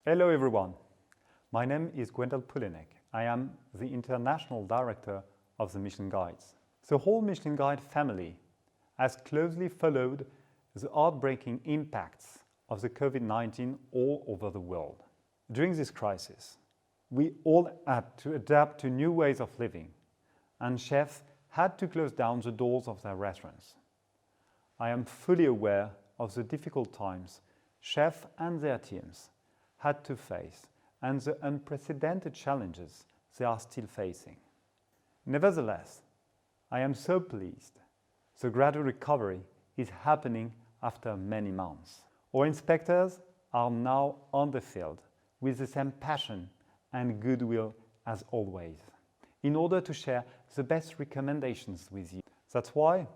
Hello everyone, my name is Gwendal Pulinek. I am the International Director of the Michelin Guides. The whole Michelin Guide family has closely followed the heartbreaking impacts of the COVID-19 all over the world. During this crisis, we all had to adapt to new ways of living, and chefs had to close down the doors of their restaurants. I am fully aware of the difficult times chefs and their teams had to face and the unprecedented challenges they are still facing. Nevertheless, I am so pleased the gradual recovery is happening after many months. Our inspectors are now on the field with the same passion and goodwill as always, in order to share the best recommendations with you. That's why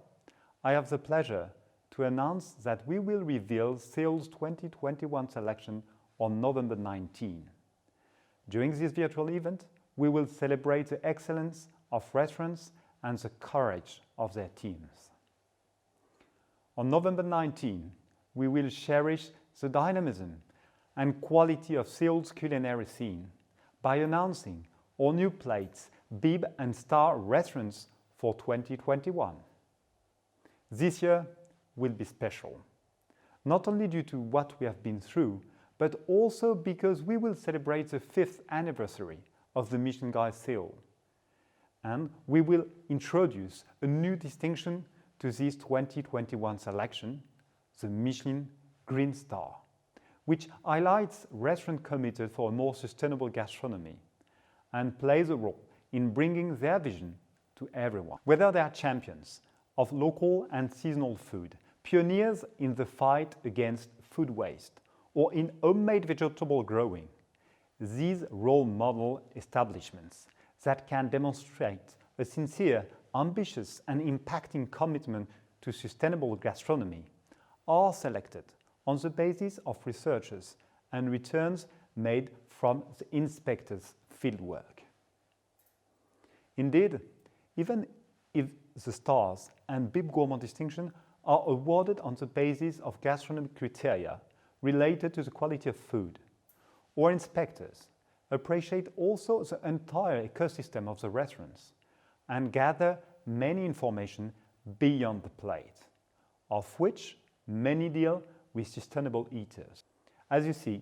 I have the pleasure to announce that we will reveal Seoul's 2021 selection on November 19. During this virtual event, we will celebrate the excellence of restaurants and the courage of their teams. On November 19, we will cherish the dynamism and quality of Seoul's culinary scene by announcing our new plates, bib and star restaurants for 2021. This year will be special, not only due to what we have been through, but also because we will celebrate the 5th anniversary of the Michelin Guide Seoul. And we will introduce a new distinction to this 2021 selection, the Michelin Green Star, which highlights restaurants committed for a more sustainable gastronomy and plays a role in bringing their vision to everyone. Whether they are champions of local and seasonal food, pioneers in the fight against food waste, or in homemade vegetable growing, these role model establishments that can demonstrate a sincere, ambitious and impacting commitment to sustainable gastronomy are selected on the basis of researches and returns made from the inspectors' fieldwork. Indeed, even if the stars and bib gourmand distinction are awarded on the basis of gastronomic criteria related to the quality of food, our inspectors appreciate also the entire ecosystem of the restaurants and gather many information beyond the plate, of which many deal with sustainable eaters. As you see,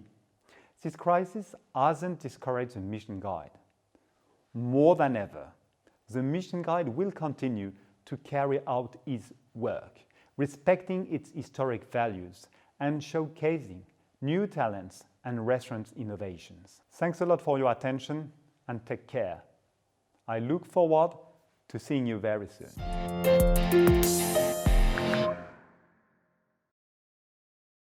this crisis hasn't discouraged the Michelin Guide. More than ever, the Michelin Guide will continue to carry out its work, respecting its historic values and showcasing new talents and restaurant innovations. Thanks a lot for your attention and take care. I look forward to seeing you very soon.